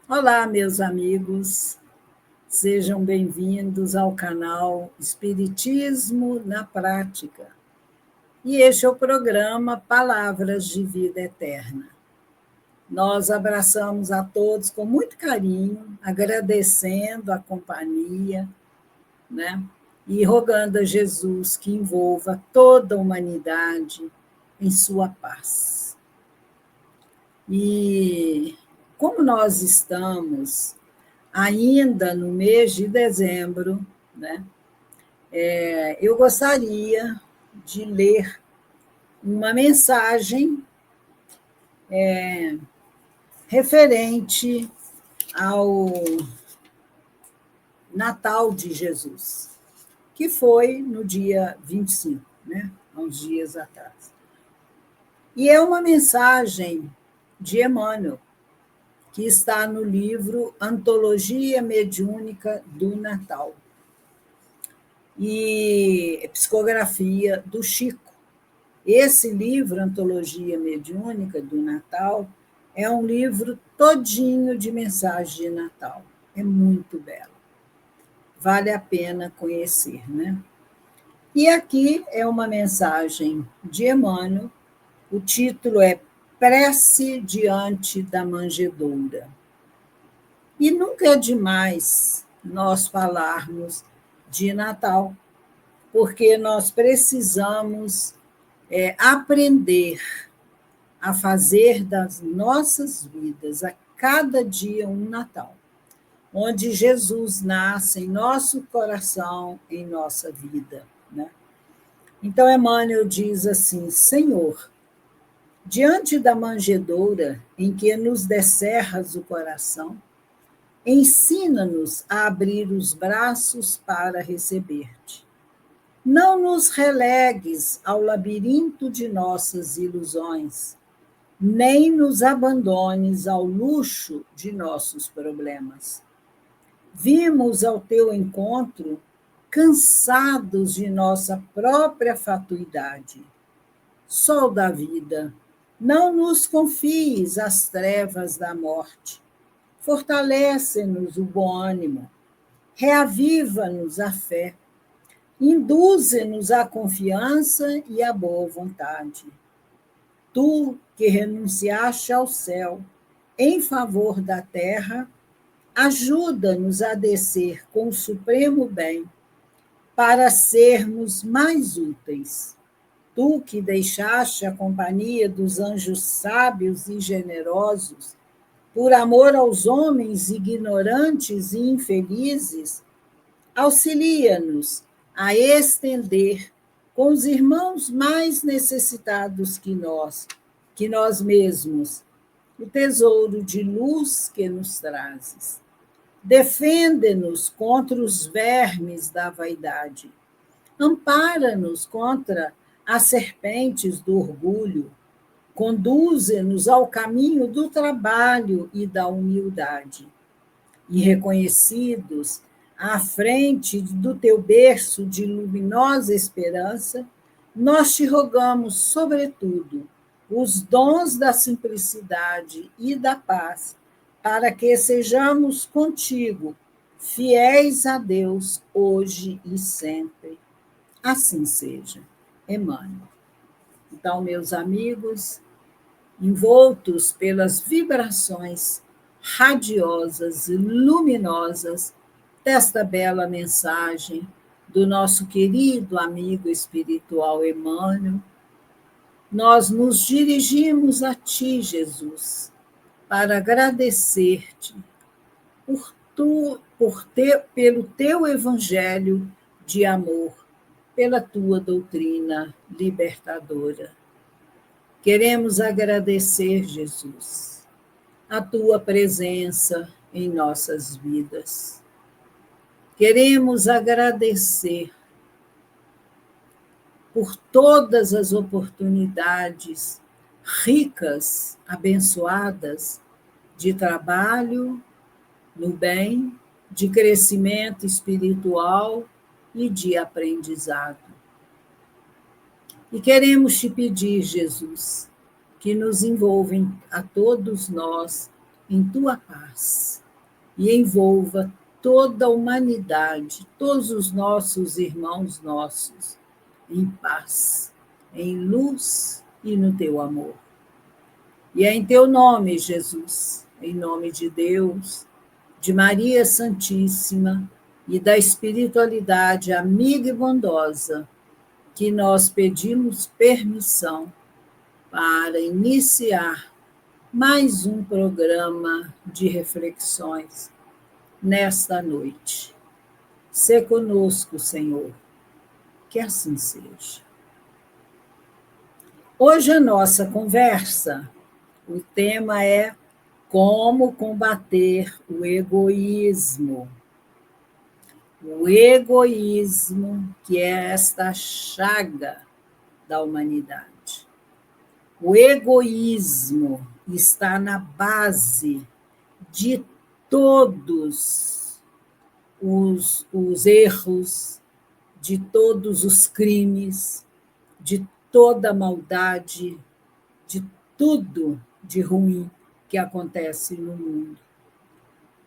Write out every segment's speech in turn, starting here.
Olá, meus amigos, sejam bem-vindos ao canal Espiritismo na Prática. E este é o programa Palavras de Vida Eterna. Nós abraçamos a todos com muito carinho, agradecendo a companhia, né? E rogando a Jesus que envolva toda a humanidade em sua paz. E como nós estamos ainda no mês de dezembro, né, eu gostaria de ler uma mensagem referente ao Natal de Jesus, que foi no dia 25, né, há uns dias atrás. E é uma mensagem de Emmanuel, que está no livro Antologia Mediúnica do Natal, e psicografia do Chico. Esse livro, Antologia Mediúnica do Natal, é um livro todinho de mensagem de Natal. É muito belo. Vale a pena conhecer, né? E aqui é uma mensagem de Emmanuel. O título é Prece diante da Manjedoura. E nunca é demais nós falarmos de Natal, porque nós precisamos aprender a fazer das nossas vidas, a cada dia, um Natal, onde Jesus nasce em nosso coração, em nossa vida, né? Então, Emmanuel diz assim: Senhor, diante da manjedoura em que nos descerras o coração, ensina-nos a abrir os braços para receber-te. Não nos relegues ao labirinto de nossas ilusões, nem nos abandones ao luxo de nossos problemas. Vimos ao teu encontro, cansados de nossa própria fatuidade. Sol da vida, não nos confies as trevas da morte. Fortalece-nos o bom ânimo, reaviva-nos a fé, induze-nos a confiança e a boa vontade. Tu, que renunciaste ao céu em favor da terra, ajuda-nos a descer com o supremo bem, para sermos mais úteis. Tu, que deixaste a companhia dos anjos sábios e generosos, por amor aos homens ignorantes e infelizes, auxilia-nos a estender com os irmãos mais necessitados que nós mesmos, o tesouro de luz que nos trazes. Defende-nos contra os vermes da vaidade. Ampara-nos contra as serpentes do orgulho. Conduze-nos ao caminho do trabalho e da humildade. E reconhecidos à frente do teu berço de luminosa esperança, nós te rogamos, sobretudo, os dons da simplicidade e da paz, para que sejamos contigo, fiéis a Deus, hoje e sempre. Assim seja. Emmanuel. Então, meus amigos, envoltos pelas vibrações radiosas e luminosas desta bela mensagem do nosso querido amigo espiritual Emmanuel, nós nos dirigimos a ti, Jesus, para agradecer-te pelo teu evangelho de amor, pela tua doutrina libertadora. Queremos agradecer, Jesus, a tua presença em nossas vidas. Queremos agradecer por todas as oportunidades ricas, abençoadas, de trabalho no bem, de crescimento espiritual e de aprendizado. E queremos te pedir, Jesus, que nos envolvem a todos nós em tua paz e envolva toda a humanidade, todos os nossos irmãos nossos, em paz, em luz e no teu amor. E é em teu nome, Jesus, em nome de Deus, de Maria Santíssima e da espiritualidade amiga e bondosa, que nós pedimos permissão para iniciar mais um programa de reflexões nesta noite. Sê conosco, Senhor, que assim seja. Hoje a nossa conversa, o tema é como combater o egoísmo. O egoísmo, que é esta chaga da humanidade. O egoísmo está na base de todos os erros, de todos os crimes, de toda a maldade, de tudo de ruim que acontece no mundo.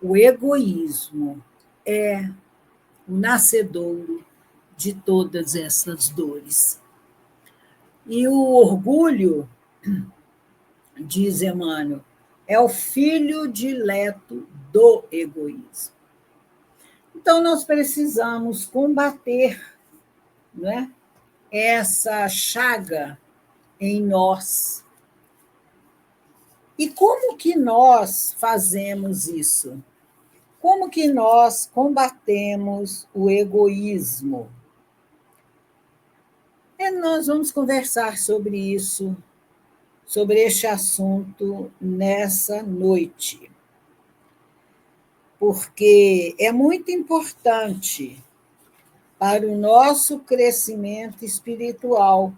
O egoísmo é o nascedouro de todas essas dores. E o orgulho, diz Emmanuel, é o filho dileto do egoísmo. Então, nós precisamos combater, não é, essa chaga em nós. E como que nós fazemos isso? Como que nós combatemos o egoísmo? Nós vamos conversar sobre isso, sobre este assunto nessa noite. Porque é muito importante para o nosso crescimento espiritual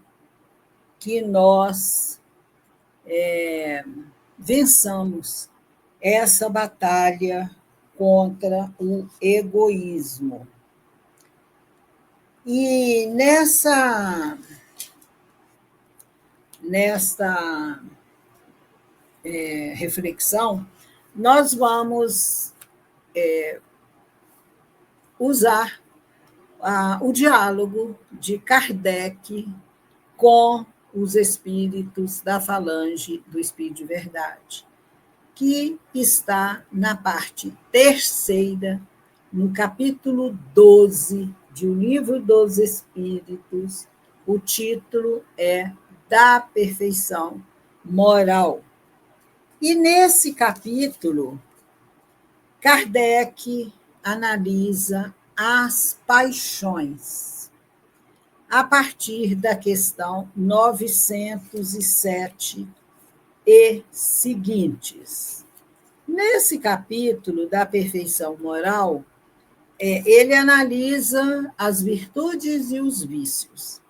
que nós vençamos essa batalha contra o egoísmo. E nesta reflexão, nós vamos usar o diálogo de Kardec com os espíritos da falange do Espírito de Verdade, que está na parte terceira, no capítulo 12 de O Livro dos Espíritos. O título é Da Perfeição Moral. E nesse capítulo, Kardec analisa as paixões, a partir da questão 907 e seguintes. Nesse capítulo da perfeição moral, ele analisa as virtudes e os vícios.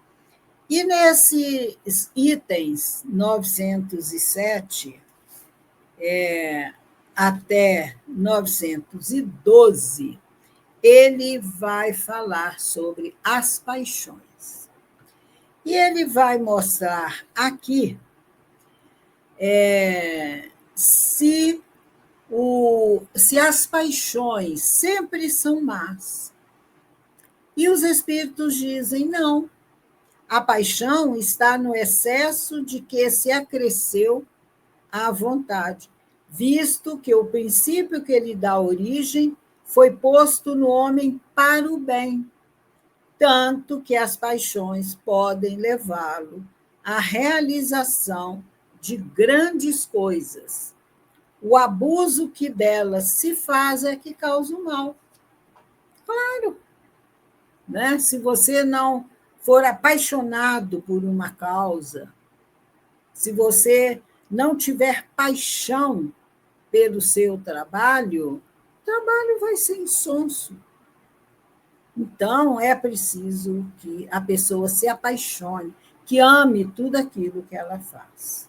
E nesses itens 907 até 912, ele vai falar sobre as paixões. E ele vai mostrar aqui se as paixões sempre são más. E os espíritos dizem, não, a paixão está no excesso de que se acresceu à vontade, visto que o princípio que lhe dá origem foi posto no homem para o bem, tanto que as paixões podem levá-lo à realização de grandes coisas. O abuso que delas se faz é que causa o mal. Claro, né? Se você não for apaixonado por uma causa, se você não tiver paixão pelo seu trabalho, o trabalho vai ser insonso. Então, é preciso que a pessoa se apaixone, que ame tudo aquilo que ela faz.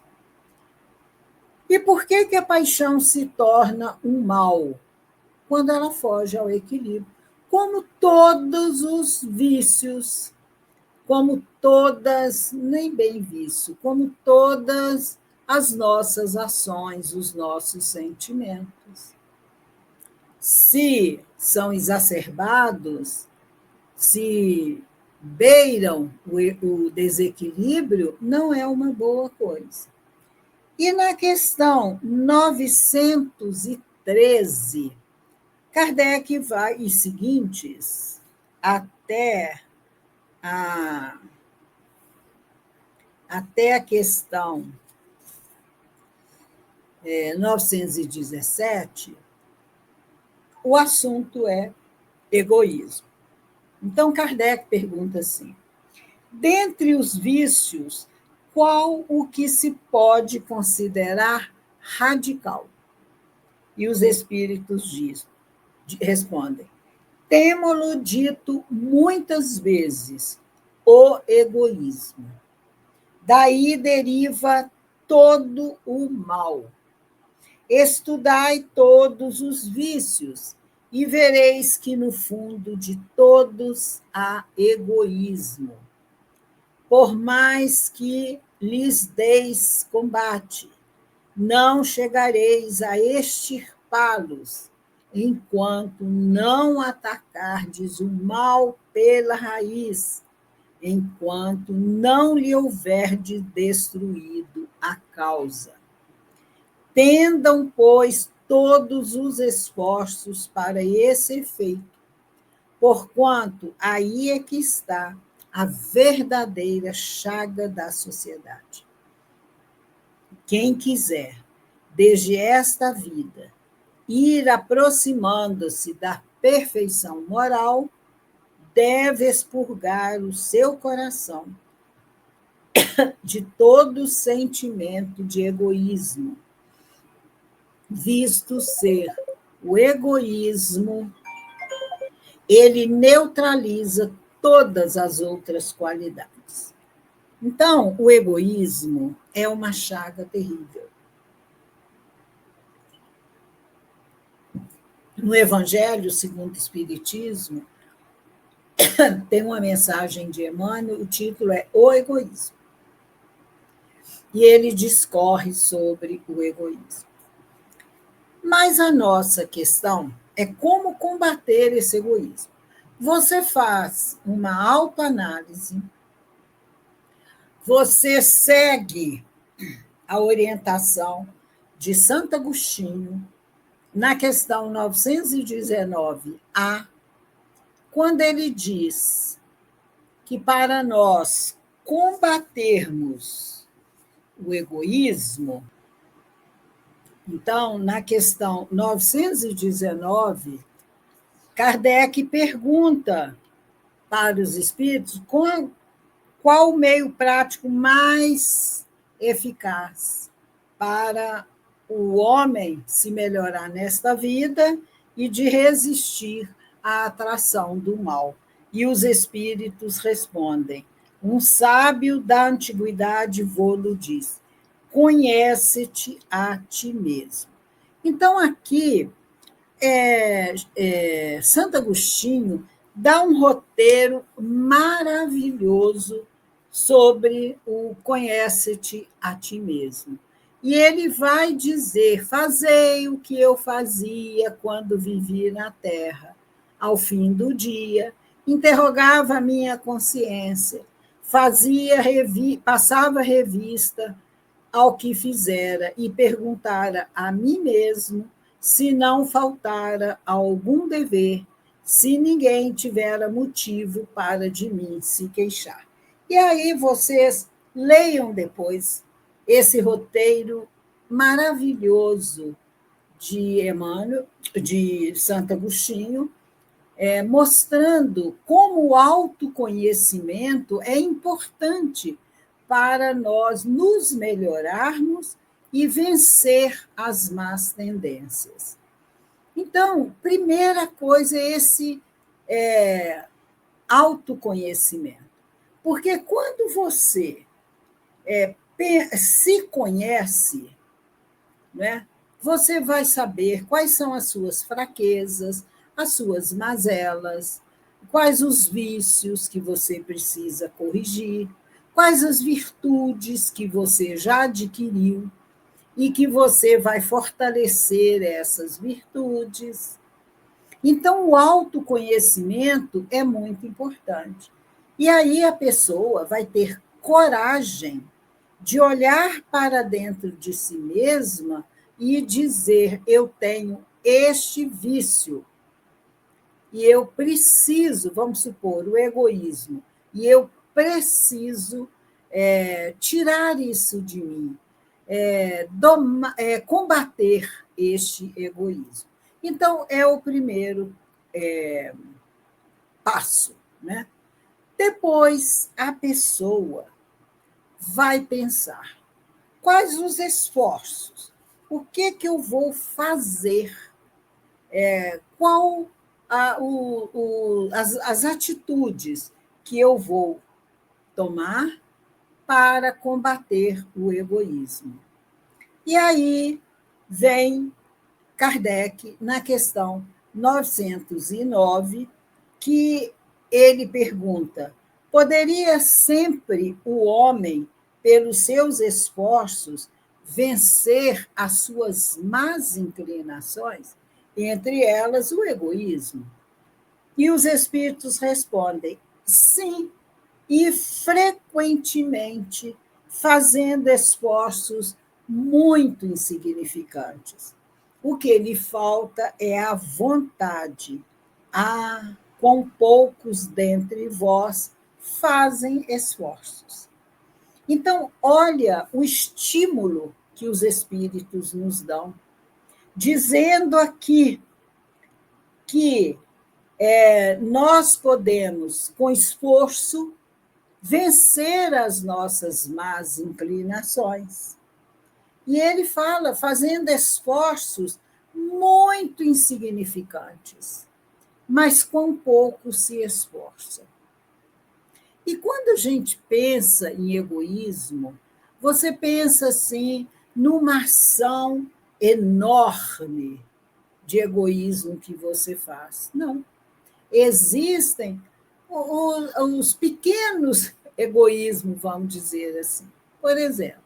E por que a paixão se torna um mal? Quando ela foge ao equilíbrio. Como todos os vícios, como todas, nem bem vício, como todas as nossas ações, os nossos sentimentos. Se são exacerbados, se beiram o desequilíbrio, não é uma boa coisa. E na questão 913, Kardec vai, e seguintes, até a questão 917, o assunto é egoísmo. Então, Kardec pergunta assim: dentre os vícios, qual o que se pode considerar radical? E os espíritos respondem: temo-lo dito muitas vezes, o egoísmo. Daí deriva todo o mal. Estudai todos os vícios e vereis que no fundo de todos há egoísmo. Por mais que lhes deis combate, não chegareis a extirpá-los, enquanto não atacardes o mal pela raiz, enquanto não lhe houverdes destruído a causa. Tendam, pois, todos os esforços para esse efeito, porquanto aí é que está a verdadeira chaga da sociedade. Quem quiser, desde esta vida, ir aproximando-se da perfeição moral, deve expurgar o seu coração de todo sentimento de egoísmo, visto ser o egoísmo, ele neutraliza todas as outras qualidades. Então, o egoísmo é uma chaga terrível. No Evangelho segundo o Espiritismo, tem uma mensagem de Emmanuel, o título é O Egoísmo. E ele discorre sobre o egoísmo. Mas a nossa questão é como combater esse egoísmo. Você faz uma autoanálise, você segue a orientação de Santo Agostinho na questão 919A, quando ele diz que para nós combatermos o egoísmo, então, na questão 919, Kardec pergunta para os espíritos qual o meio prático mais eficaz para o homem se melhorar nesta vida e de resistir à atração do mal. E os espíritos respondem: um sábio da antiguidade vô-lo diz: conhece-te a ti mesmo. Então, aqui, Santo Agostinho dá um roteiro maravilhoso sobre o conhece-te a ti mesmo. E ele vai dizer: fazei o que eu fazia quando vivi na terra. Ao fim do dia, interrogava a minha consciência, passava revista ao que fizera e perguntara a mim mesmo se não faltara algum dever, se ninguém tivera motivo para de mim se queixar. E aí vocês leiam depois esse roteiro maravilhoso de Emmanuel, de Santo Agostinho, mostrando como o autoconhecimento é importante para nós nos melhorarmos e vencer as más tendências. Então, primeira coisa é esse autoconhecimento. Porque quando você se conhece, né, você vai saber quais são as suas fraquezas, as suas mazelas, quais os vícios que você precisa corrigir, quais as virtudes que você já adquiriu. e que você vai fortalecer essas virtudes. Então, o autoconhecimento é muito importante. E aí a pessoa vai ter coragem de olhar para dentro de si mesma e dizer: eu tenho este vício, e eu preciso, vamos supor, o egoísmo, e eu preciso tirar isso de mim, combater este egoísmo. Então, é o primeiro passo, né? Depois, a pessoa vai pensar: quais os esforços? O que eu vou fazer? Qual as atitudes que eu vou tomar para combater o egoísmo? E aí vem Kardec na questão 909, que ele pergunta: poderia sempre o homem, pelos seus esforços, vencer as suas más inclinações, entre elas o egoísmo? E os espíritos respondem: sim, e frequentemente fazendo esforços muito insignificantes. O que lhe falta é a vontade. Ah, quão poucos dentre vós fazem esforços. Então, olha o estímulo que os espíritos nos dão, dizendo aqui que nós podemos, com esforço, vencer as nossas más inclinações. E ele fala fazendo esforços muito insignificantes, mas quão pouco se esforça. E quando a gente pensa em egoísmo, você pensa assim numa ação enorme de egoísmo que você faz. Não. Existem os pequenos egoísmos, vamos dizer assim. Por exemplo,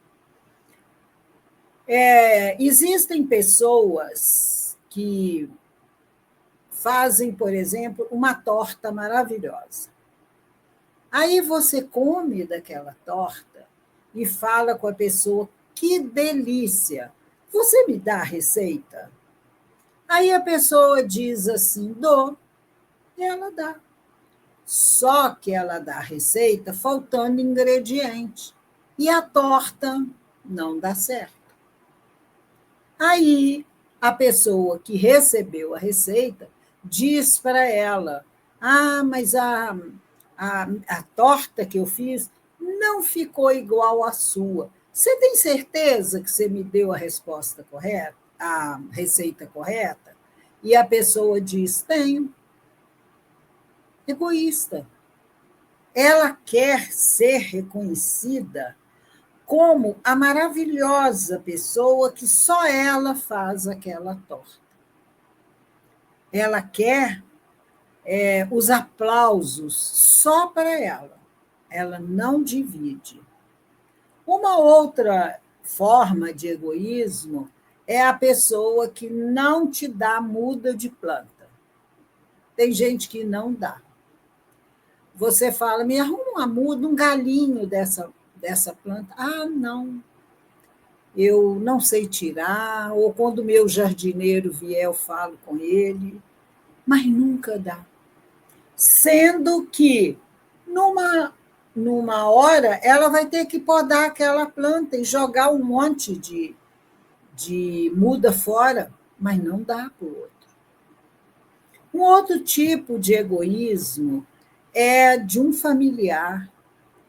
existem pessoas que fazem, por exemplo, uma torta maravilhosa. Aí você come daquela torta e fala com a pessoa: que delícia! Você me dá a receita? Aí a pessoa diz assim: dou, e ela dá. Só que ela dá a receita faltando ingrediente. E a torta não dá certo. Aí a pessoa que recebeu a receita diz para ela: ah, mas a torta que eu fiz não ficou igual à sua. Você tem certeza que você me deu a resposta correta, a receita correta? E a pessoa diz: tenho. Egoísta. Ela quer ser reconhecida como a maravilhosa pessoa que só ela faz aquela torta. Ela quer os aplausos só para ela. Ela não divide. Uma outra forma de egoísmo é a pessoa que não te dá muda de planta. Tem gente que não dá. Você fala: me arruma uma muda, um galinho dessa planta. Ah, não, eu não sei tirar, ou quando o meu jardineiro vier, eu falo com ele, mas nunca dá. Sendo que, numa hora, ela vai ter que podar aquela planta e jogar um monte de muda fora, mas não dá para o outro. Um outro tipo de egoísmo é de um familiar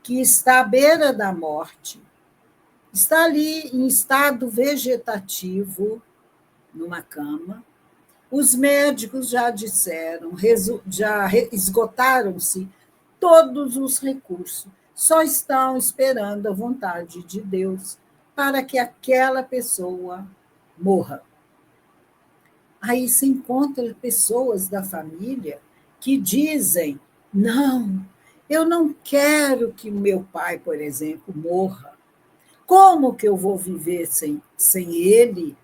que está à beira da morte, está ali em estado vegetativo, numa cama. Os médicos já disseram, já esgotaram-se todos os recursos, só estão esperando a vontade de Deus para que aquela pessoa morra. Aí se encontra pessoas da família que dizem: não, eu não quero que meu pai, por exemplo, morra. Como que eu vou viver sem ele?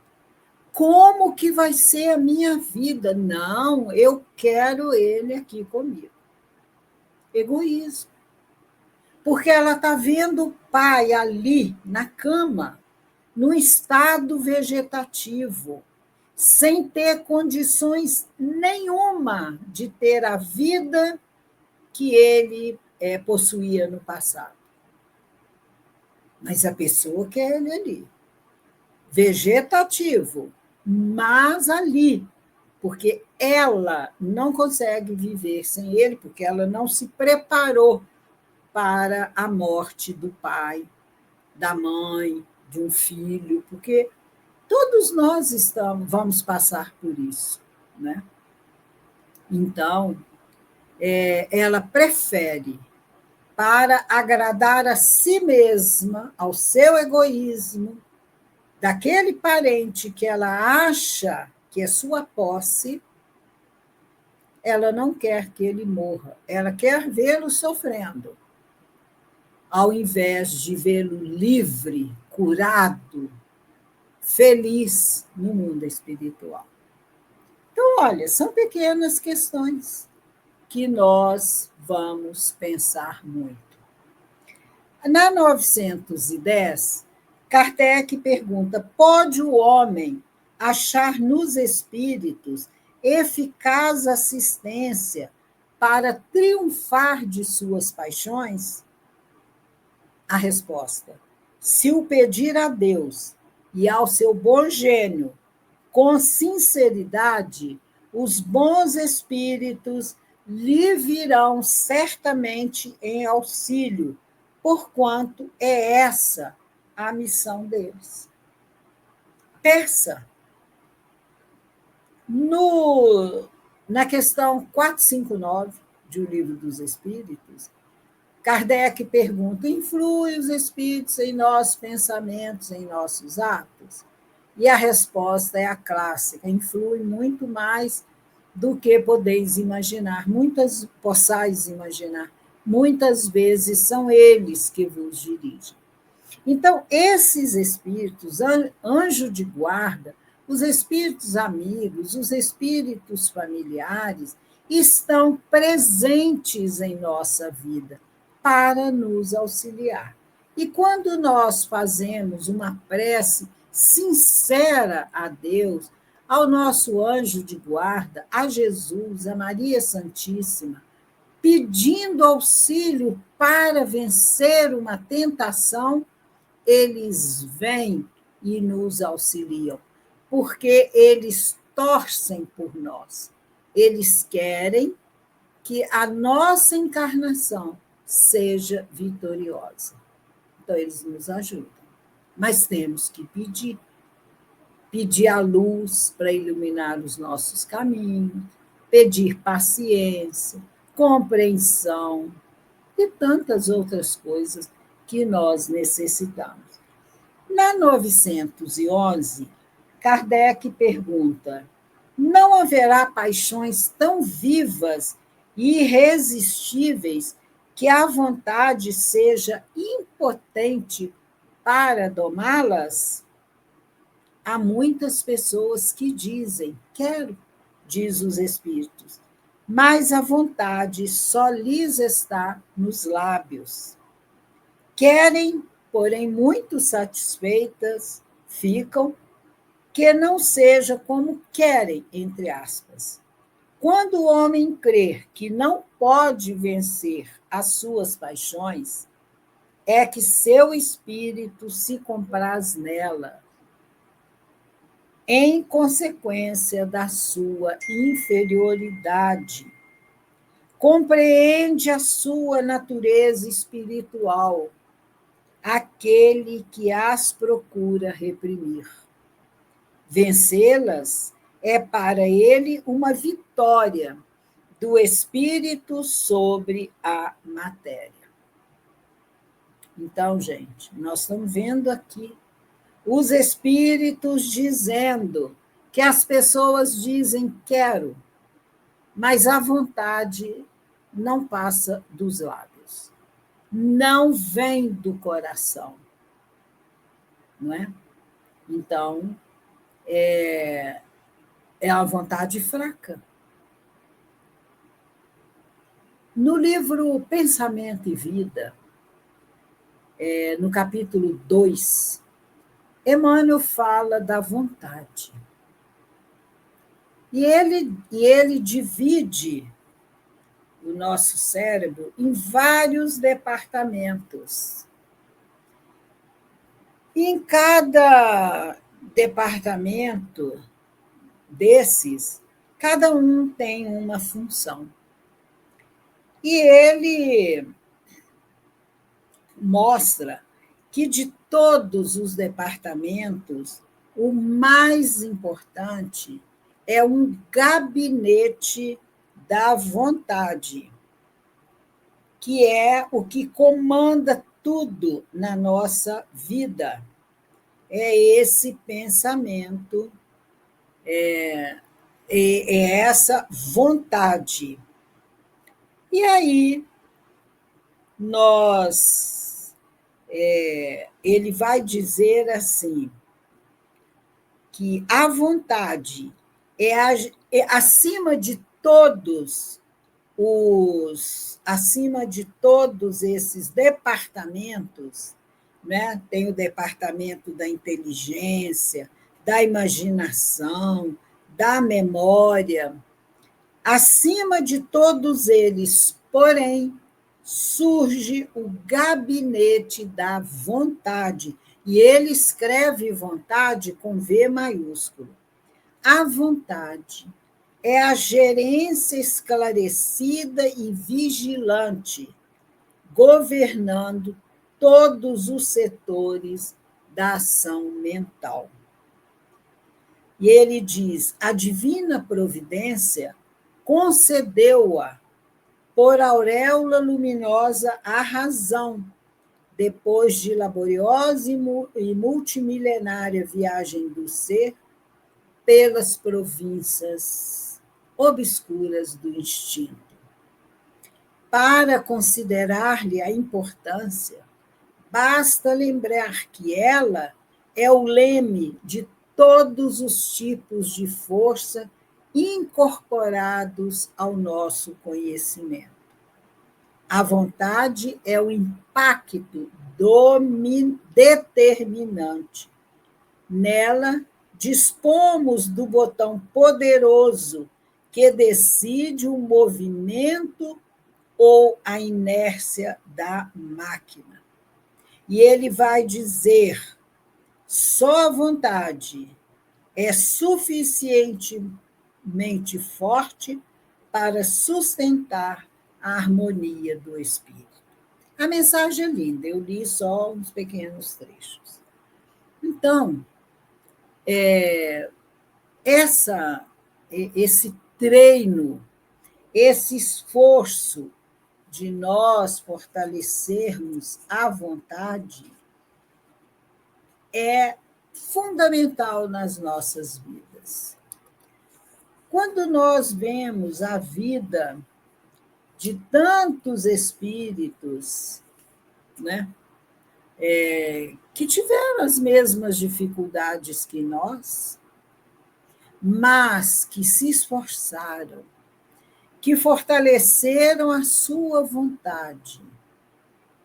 Como que vai ser a minha vida? Não, eu quero ele aqui comigo. Egoísmo. Porque ela está vendo o pai ali, na cama, no estado vegetativo, sem ter condições nenhuma de ter a vida que ele possuía no passado. Mas a pessoa quer ele ali. Vegetativo, mas ali, porque ela não consegue viver sem ele, porque ela não se preparou para a morte do pai, da mãe, de um filho, porque todos nós vamos passar por isso, né? Então, ela prefere, para agradar a si mesma, ao seu egoísmo, daquele parente que ela acha que é sua posse, ela não quer que ele morra, ela quer vê-lo sofrendo, ao invés de vê-lo livre, curado, feliz no mundo espiritual. Então, olha, são pequenas questões que nós vamos pensar muito. Na 910, Kardec pergunta: pode o homem achar nos espíritos eficaz assistência para triunfar de suas paixões? A resposta: se o pedir a Deus e ao seu bom gênio, com sinceridade, os bons espíritos lhe virão certamente em auxílio, porquanto é essa a missão deles. Peça. Na questão 459 de O Livro dos Espíritos, Kardec pergunta: influem os espíritos em nossos pensamentos, em nossos atos? E a resposta é a clássica: influi muito mais do que possais imaginar. Muitas vezes são eles que vos dirigem. Então, esses espíritos, anjo de guarda, os espíritos amigos, os espíritos familiares, estão presentes em nossa vida para nos auxiliar. E quando nós fazemos uma prece sincera a Deus, ao nosso anjo de guarda, a Jesus, a Maria Santíssima, pedindo auxílio para vencer uma tentação, eles vêm e nos auxiliam, porque eles torcem por nós. Eles querem que a nossa encarnação seja vitoriosa. Então, eles nos ajudam. Mas temos que pedir a luz para iluminar os nossos caminhos, pedir paciência, compreensão e tantas outras coisas que nós necessitamos. Na 911, Kardec pergunta: não haverá paixões tão vivas e irresistíveis que a vontade seja impotente para domá-las? Há muitas pessoas que dizem: quero, diz os espíritos, mas a vontade só lhes está nos lábios. Querem, porém muito satisfeitas ficam, que não seja como querem, entre aspas. Quando o homem crer que não pode vencer as suas paixões, é que seu espírito se compraz nela, em consequência da sua inferioridade. Compreende a sua natureza espiritual, aquele que as procura reprimir. Vencê-las é para ele uma vitória do espírito sobre a matéria. Então, gente, nós estamos vendo aqui os espíritos dizendo que as pessoas dizem quero, mas a vontade não passa dos lábios, não vem do coração. não é? Então, é a vontade fraca. No livro Pensamento e Vida, no capítulo 2, Emmanuel fala da vontade. E ele divide o nosso cérebro em vários departamentos. E em cada departamento desses, cada um tem uma função. E ele mostra que de todos os departamentos, o mais importante é um gabinete da vontade, que é o que comanda tudo na nossa vida. É esse pensamento, é essa vontade. E aí, ele vai dizer assim, que a vontade é acima de todos esses departamentos, né? Tem o departamento da inteligência, da imaginação, da memória. Acima de todos eles, porém, surge o gabinete da vontade. E ele escreve vontade com V maiúsculo. A vontade é a gerência esclarecida e vigilante, governando todos os setores da ação mental. E ele diz: a divina providência concedeu-a por auréola luminosa à razão, depois de laboriosa e multimilenária viagem do ser pelas províncias obscuras do instinto. Para considerar-lhe a importância, basta lembrar que ela é o leme de todos os tipos de força incorporados ao nosso conhecimento. A vontade é o impacto determinante. Nela, dispomos do botão poderoso que decide o movimento ou a inércia da máquina. E ele vai dizer: só a vontade é suficientemente forte para sustentar a harmonia do espírito. A mensagem é linda, eu li só uns pequenos trechos. Então, esse treino, esse esforço de nós fortalecermos a vontade é fundamental nas nossas vidas. Quando nós vemos a vida de tantos espíritos, né, que tiveram as mesmas dificuldades que nós, mas que se esforçaram, que fortaleceram a sua vontade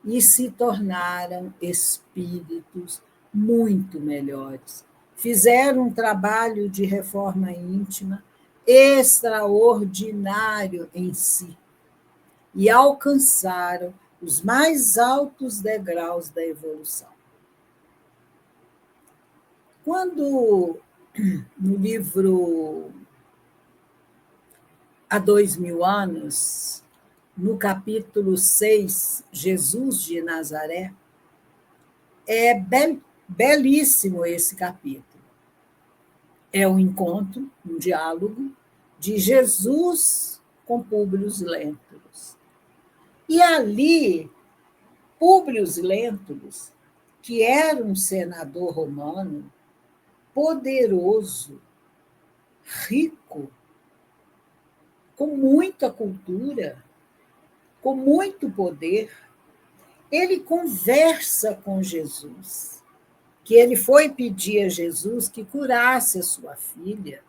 e se tornaram espíritos muito melhores. Fizeram um trabalho de reforma íntima extraordinário em si e alcançaram os mais altos degraus da evolução. Quando, no livro Há 2000 anos, no capítulo 6, Jesus de Nazaré, é belíssimo esse capítulo. É um encontro, um diálogo de Jesus com Públio Lentulus. E ali, Públio Lentulus, que era um senador romano, poderoso, rico, com muita cultura, com muito poder, ele conversa com Jesus. que ele foi pedir a Jesus que curasse a sua filha,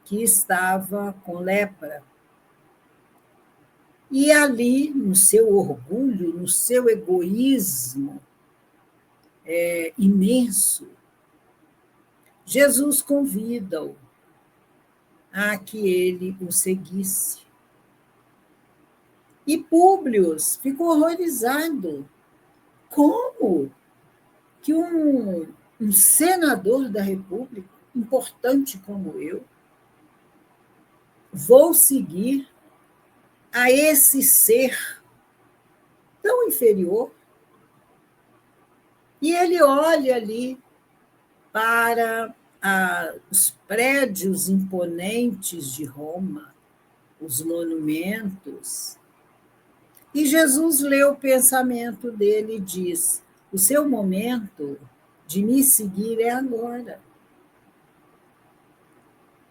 que estava com lepra. E ali, no seu orgulho, no seu egoísmo imenso, Jesus convida-o a que ele o seguisse. E Públio ficou horrorizado. Como que um senador da República, importante como eu, vou seguir a esse ser tão inferior? E ele olha ali para os prédios imponentes de Roma, os monumentos, e Jesus lê o pensamento dele e diz: o seu momento de me seguir é agora.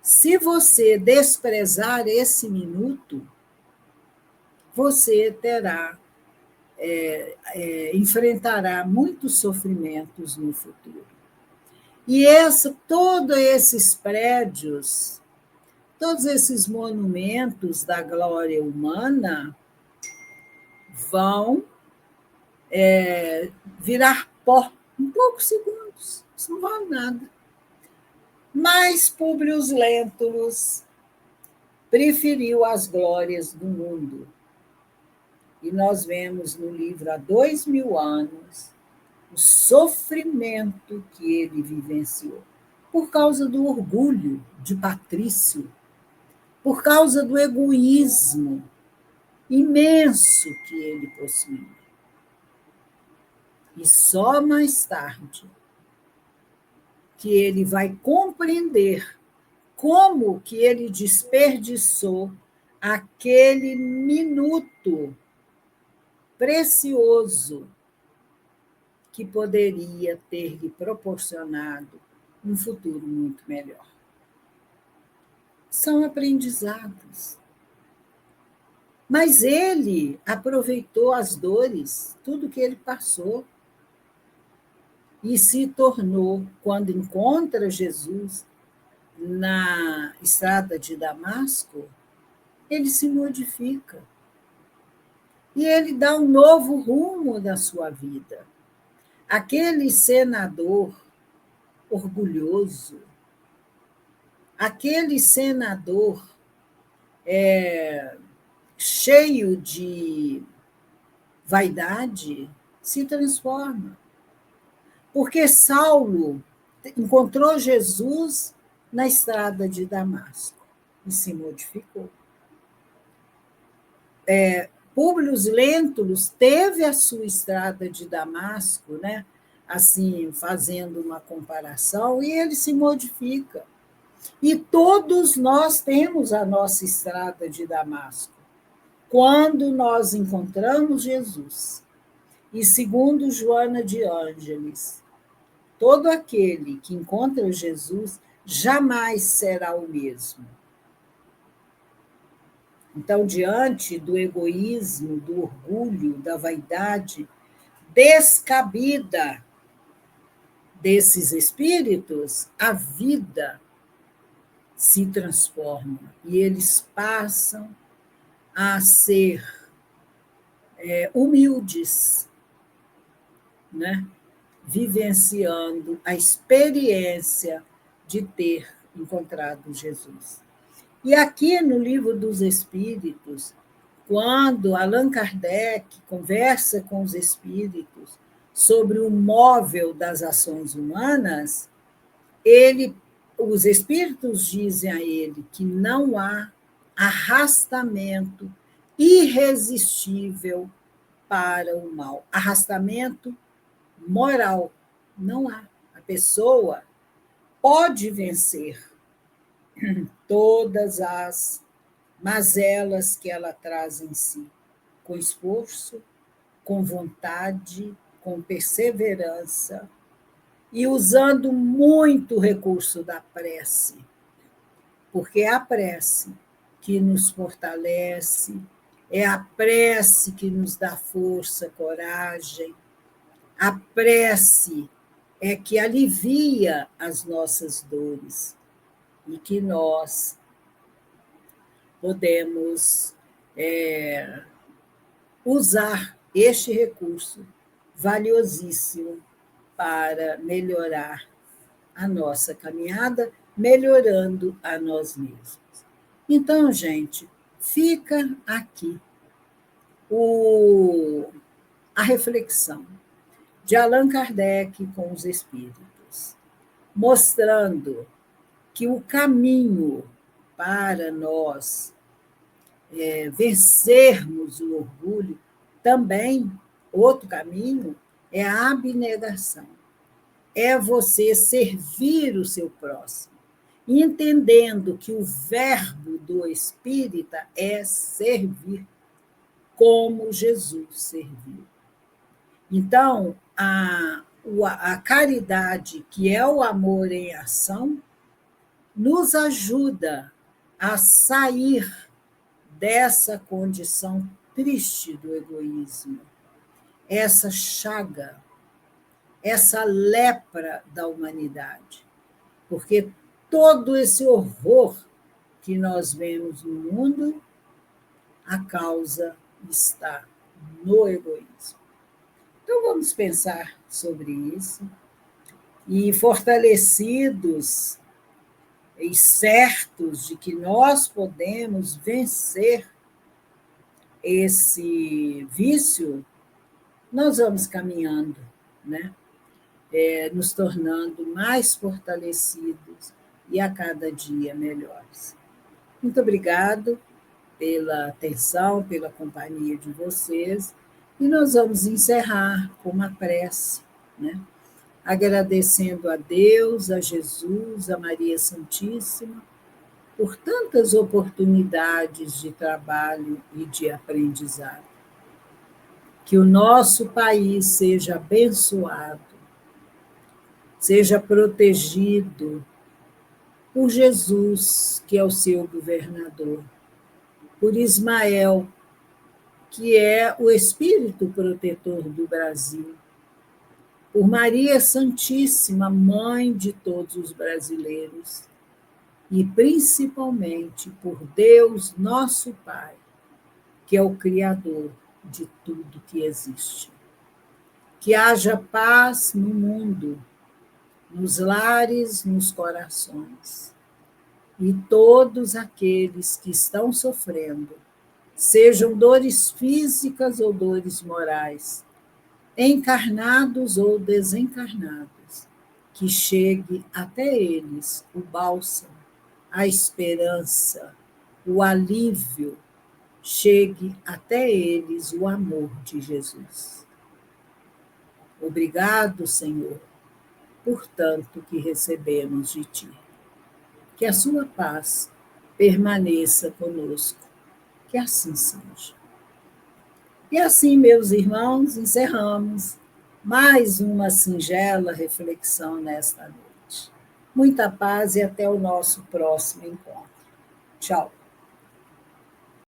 Se você desprezar esse minuto, você enfrentará muitos sofrimentos no futuro. E todos esses prédios, todos esses monumentos da glória humana vão virar pó em poucos segundos. Isso não vale nada. Mas Públio Lentulus preferiu as glórias do mundo. E nós vemos no livro há 2000 anos o sofrimento que ele vivenciou por causa do orgulho de Patrício, por causa do egoísmo imenso que ele possuía. E só mais tarde que ele vai compreender como que ele desperdiçou aquele minuto precioso que poderia ter lhe proporcionado um futuro muito melhor. São aprendizados. Mas ele aproveitou as dores, tudo que ele passou, e se tornou, quando encontra Jesus na estrada de Damasco, ele se modifica. E ele dá um novo rumo na sua vida. Aquele senador orgulhoso, aquele senador cheio de vaidade, se transforma. Porque Saulo encontrou Jesus na estrada de Damasco e se modificou. Públio Lentulus teve a sua estrada de Damasco, né? Assim, fazendo uma comparação, e ele se modifica. E todos nós temos a nossa estrada de Damasco. Quando nós encontramos Jesus, e segundo Joana de Ângeles, todo aquele que encontra Jesus jamais será o mesmo. Então, diante do egoísmo, do orgulho, da vaidade descabida desses espíritos, a vida se transforma e eles passam a ser humildes, né? Vivenciando a experiência de ter encontrado Jesus. E aqui no Livro dos Espíritos, quando Allan Kardec conversa com os espíritos sobre o móvel das ações humanas, os espíritos dizem a ele que não há arrastamento irresistível para o mal. Arrastamento moral. Não há. A pessoa pode vencer todas as mazelas que ela traz em si, com esforço, com vontade, com perseverança e usando muito o recurso da prece, porque é a prece que nos fortalece, é a prece que nos dá força, coragem, a prece é que alivia as nossas dores e que nós podemos usar este recurso valiosíssimo para melhorar a nossa caminhada, melhorando a nós mesmos. Então, gente, fica aqui a reflexão de Allan Kardec com os espíritos, mostrando que o caminho para nós vencermos o orgulho, também, outro caminho, é a abnegação. É você servir o seu próximo, entendendo que o verbo do espírita é servir, como Jesus serviu. Então, a caridade, que é o amor em ação, nos ajuda a sair dessa condição triste do egoísmo, essa chaga, essa lepra da humanidade. Porque todo esse horror que nós vemos no mundo, a causa está no egoísmo. Então, vamos pensar sobre isso e, fortalecidos e certos de que nós podemos vencer esse vício, nós vamos caminhando, né? Nos tornando mais fortalecidos e a cada dia melhores. Muito obrigado pela atenção, pela companhia de vocês, e nós vamos encerrar com uma prece, né? Agradecendo a Deus, a Jesus, a Maria Santíssima, por tantas oportunidades de trabalho e de aprendizado. Que o nosso país seja abençoado, seja protegido por Jesus, que é o seu governador, por Ismael, que é o espírito protetor do Brasil, por Maria Santíssima, mãe de todos os brasileiros, e principalmente por Deus, nosso Pai, que é o Criador de tudo que existe. Que haja paz no mundo, nos lares, nos corações. E todos aqueles que estão sofrendo, sejam dores físicas ou dores morais, encarnados ou desencarnados, que chegue até eles o bálsamo, a esperança, o alívio, chegue até eles o amor de Jesus. Obrigado, Senhor, por tanto que recebemos de Ti. Que a sua paz permaneça conosco, que assim seja. E assim, meus irmãos, encerramos mais uma singela reflexão nesta noite. Muita paz e até o nosso próximo encontro. Tchau.